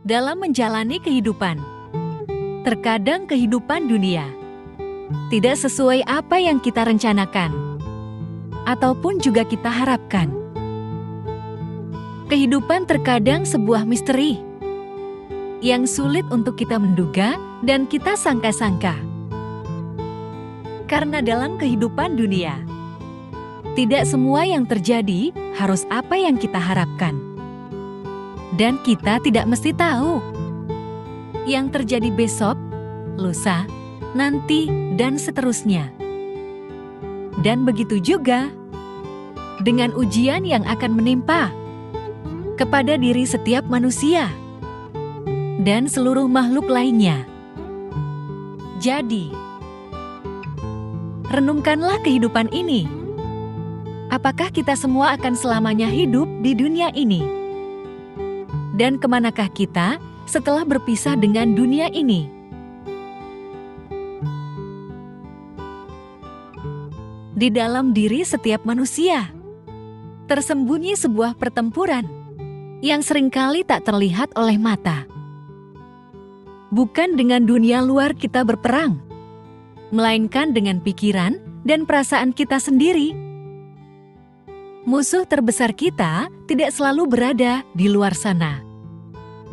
dalam menjalani kehidupan. Terkadang kehidupan dunia tidak sesuai apa yang kita rencanakan, ataupun juga kita harapkan. Kehidupan terkadang sebuah misteri yang sulit untuk kita menduga dan kita sangka-sangka. Karena dalam kehidupan dunia, tidak semua yang terjadi harus apa yang kita harapkan. Dan kita tidak mesti tahu yang terjadi besok, lusa, nanti, dan seterusnya. Dan begitu juga dengan ujian yang akan menimpa kepada diri setiap manusia dan seluruh makhluk lainnya. Jadi, renungkanlah kehidupan ini. Apakah kita semua akan selamanya hidup di dunia ini? Dan kemanakah kita setelah berpisah dengan dunia ini? Di dalam diri setiap manusia tersembunyi sebuah pertempuran yang seringkali tak terlihat oleh mata. Bukan dengan dunia luar kita berperang, melainkan dengan pikiran dan perasaan kita sendiri. Musuh terbesar kita tidak selalu berada di luar sana,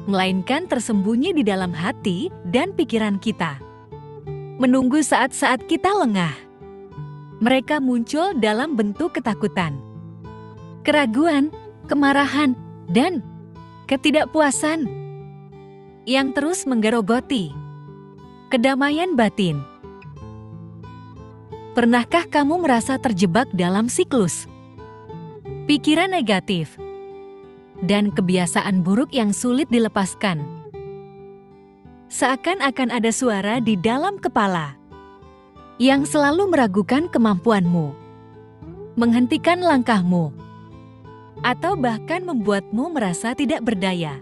melainkan tersembunyi di dalam hati dan pikiran kita. Menunggu saat-saat kita lengah. Mereka muncul dalam bentuk ketakutan, keraguan, kemarahan, dan ketidakpuasan yang terus menggerogoti kedamaian batin. Pernahkah kamu merasa terjebak dalam siklus pikiran negatif dan kebiasaan buruk yang sulit dilepaskan? Seakan-akan ada suara di dalam kepala yang selalu meragukan kemampuanmu, menghentikan langkahmu, atau bahkan membuatmu merasa tidak berdaya.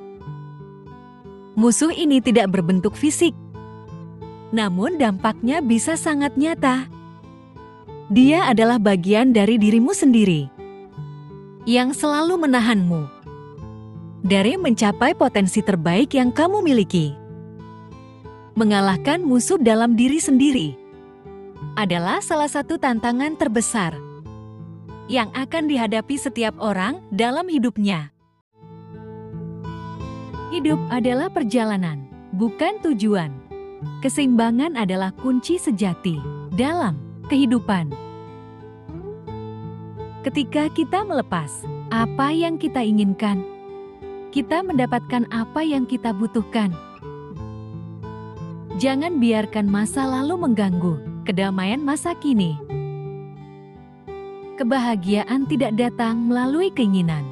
Musuh ini tidak berbentuk fisik, namun dampaknya bisa sangat nyata. Dia adalah bagian dari dirimu sendiri yang selalu menahanmu dari mencapai potensi terbaik yang kamu miliki. Mengalahkan musuh dalam diri sendiri adalah salah satu tantangan terbesar yang akan dihadapi setiap orang dalam hidupnya. Hidup adalah perjalanan, bukan tujuan. Keseimbangan adalah kunci sejati dalam kehidupan. Ketika kita melepas apa yang kita inginkan, kita mendapatkan apa yang kita butuhkan. Jangan biarkan masa lalu mengganggu kedamaian masa kini. Kebahagiaan tidak datang melalui keinginan,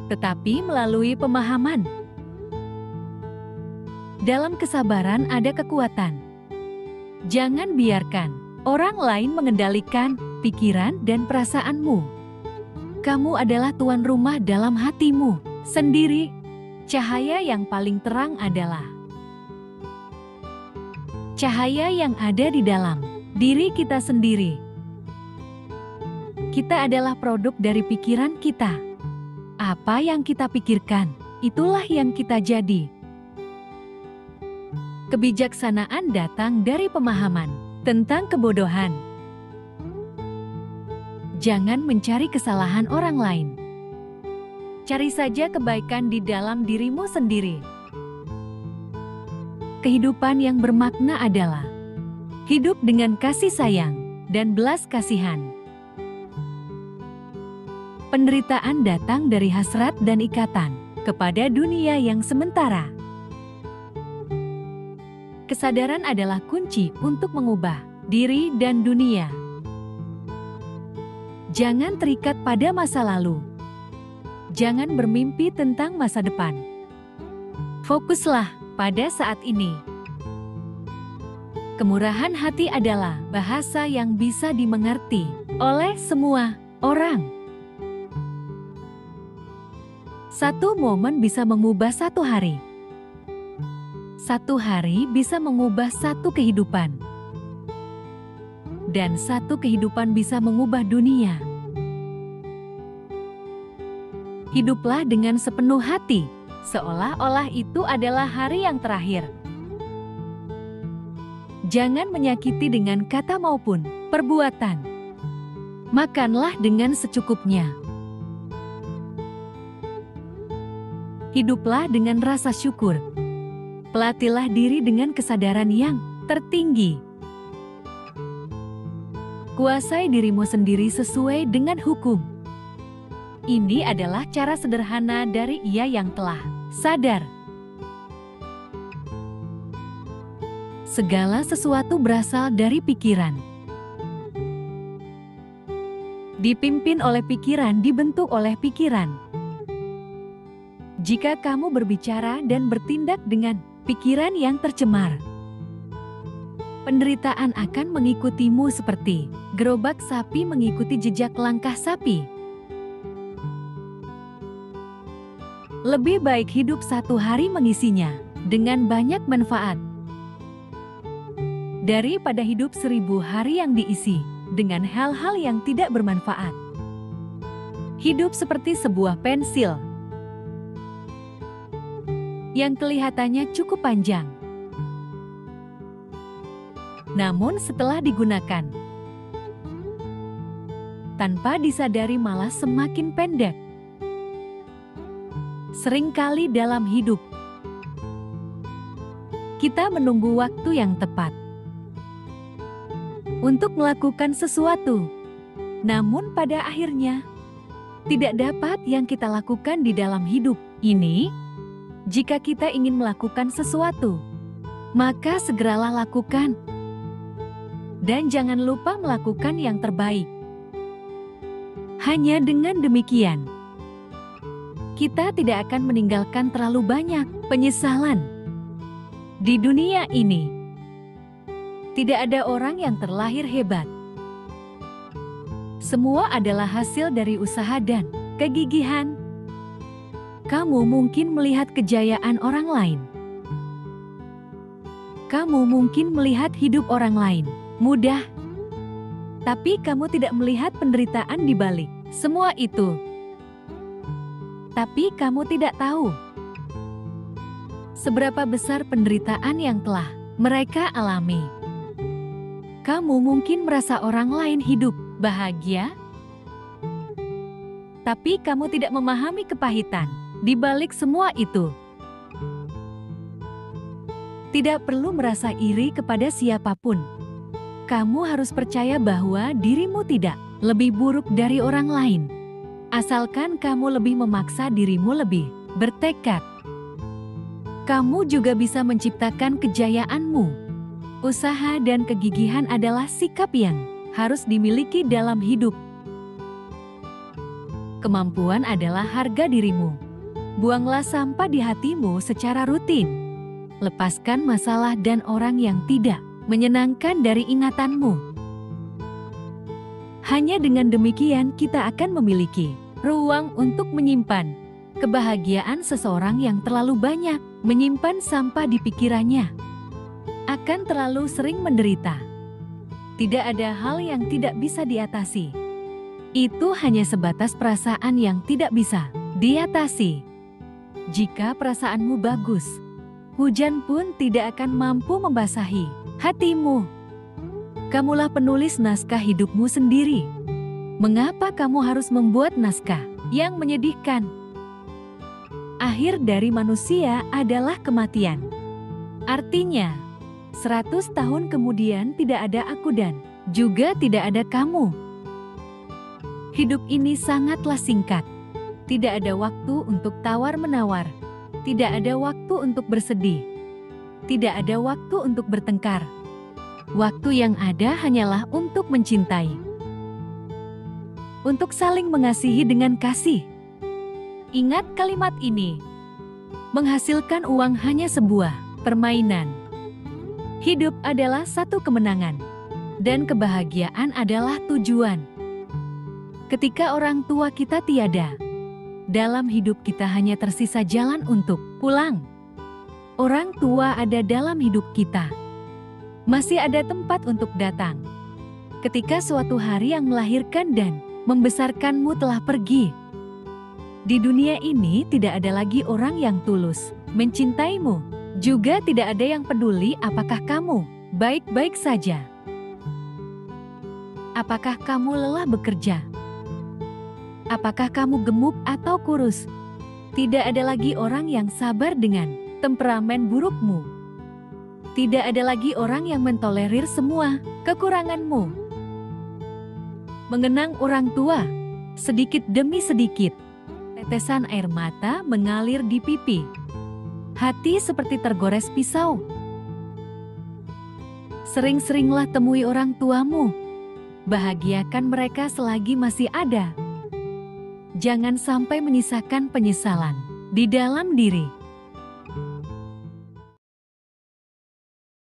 tetapi melalui pemahaman. Dalam kesabaran ada kekuatan. Jangan biarkan orang lain mengendalikan pikiran dan perasaanmu. Kamu adalah tuan rumah dalam hatimu sendiri. Cahaya yang paling terang adalah cahaya yang ada di dalam diri kita sendiri. Kita adalah produk dari pikiran kita. Apa yang kita pikirkan, itulah yang kita jadi. Kebijaksanaan datang dari pemahaman tentang kebodohan. Jangan mencari kesalahan orang lain. Cari saja kebaikan di dalam dirimu sendiri. Kehidupan yang bermakna adalah hidup dengan kasih sayang dan belas kasihan. Penderitaan datang dari hasrat dan ikatan kepada dunia yang sementara. Kesadaran adalah kunci untuk mengubah diri dan dunia. Jangan terikat pada masa lalu. Jangan bermimpi tentang masa depan. Fokuslah pada saat ini. Kemurahan hati adalah bahasa yang bisa dimengerti oleh semua orang. Satu momen bisa mengubah satu hari. Satu hari bisa mengubah satu kehidupan. Dan satu kehidupan bisa mengubah dunia. Hiduplah dengan sepenuh hati seolah-olah itu adalah hari yang terakhir. Jangan menyakiti dengan kata maupun perbuatan. Makanlah dengan secukupnya. Hiduplah dengan rasa syukur. Pelatihlah diri dengan kesadaran yang tertinggi. Kuasai dirimu sendiri sesuai dengan hukum. Ini adalah cara sederhana dari Ia yang telah sadar. Segala sesuatu berasal dari pikiran. Dipimpin oleh pikiran, dibentuk oleh pikiran. Jika kamu berbicara dan bertindak dengan pikiran yang tercemar, penderitaan akan mengikutimu seperti gerobak sapi mengikuti jejak langkah sapi. Lebih baik hidup satu hari mengisinya dengan banyak manfaat, daripada hidup 1000 hari yang diisi dengan hal-hal yang tidak bermanfaat. Hidup seperti sebuah pensil yang kelihatannya cukup panjang, namun setelah digunakan, tanpa disadari malah semakin pendek. Seringkali dalam hidup, kita menunggu waktu yang tepat untuk melakukan sesuatu, namun pada akhirnya tidak dapat yang kita lakukan di dalam hidup ini. Jika kita ingin melakukan sesuatu, maka segeralah lakukan, dan jangan lupa melakukan yang terbaik. Hanya dengan demikian, kita tidak akan meninggalkan terlalu banyak penyesalan di dunia ini. Tidak ada orang yang terlahir hebat. Semua adalah hasil dari usaha dan kegigihan. Kamu mungkin melihat kejayaan orang lain. Kamu mungkin melihat hidup orang lain mudah, tapi kamu tidak melihat penderitaan di balik semua itu. Tapi kamu tidak tahu seberapa besar penderitaan yang telah mereka alami. Kamu mungkin merasa orang lain hidup bahagia, tapi kamu tidak memahami kepahitan di balik semua itu. Tidak perlu merasa iri kepada siapapun. Kamu harus percaya bahwa dirimu tidak lebih buruk dari orang lain, asalkan kamu lebih memaksa dirimu lebih bertekad. Kamu juga bisa menciptakan kejayaanmu. Usaha dan kegigihan adalah sikap yang harus dimiliki dalam hidup. Kemampuan adalah harga dirimu. Buanglah sampah di hatimu secara rutin. Lepaskan masalah dan orang yang tidak menyenangkan dari ingatanmu. Hanya dengan demikian kita akan memiliki ruang untuk menyimpan kebahagiaan. Seseorang yang terlalu banyak menyimpan sampah di pikirannya akan terlalu sering menderita. Tidak ada hal yang tidak bisa diatasi. Itu hanya sebatas perasaan yang tidak bisa diatasi. Jika perasaanmu bagus, hujan pun tidak akan mampu membasahi hatimu. Kamulah penulis naskah hidupmu sendiri. Mengapa kamu harus membuat naskah yang menyedihkan? Akhir dari manusia adalah kematian. Artinya, 100 tahun kemudian tidak ada aku dan juga tidak ada kamu. Hidup ini sangatlah singkat. Tidak ada waktu untuk tawar-menawar. Tidak ada waktu untuk bersedih. Tidak ada waktu untuk bertengkar. Waktu yang ada hanyalah untuk mencintai. Untuk saling mengasihi dengan kasih. Ingat kalimat ini. Menghasilkan uang hanya sebuah permainan. Hidup adalah satu kemenangan. Dan kebahagiaan adalah tujuan. Ketika orang tua kita tiada, dalam hidup kita hanya tersisa jalan untuk pulang. Orang tua ada dalam hidup kita. Masih ada tempat untuk datang. Ketika suatu hari yang melahirkan dan membesarkanmu telah pergi, Di dunia ini tidak ada lagi orang yang tulus mencintaimu. Juga tidak ada yang peduli apakah kamu baik-baik saja. Apakah kamu lelah bekerja? Apakah kamu gemuk atau kurus? Tidak ada lagi orang yang sabar dengan temperamen burukmu. Tidak ada lagi orang yang mentolerir semua kekuranganmu. Mengenang orang tua, sedikit demi sedikit, tetesan air mata mengalir di pipi. Hati seperti tergores pisau. Sering-seringlah temui orang tuamu. Bahagiakan mereka selagi masih ada. Jangan sampai menyisakan penyesalan di dalam diri.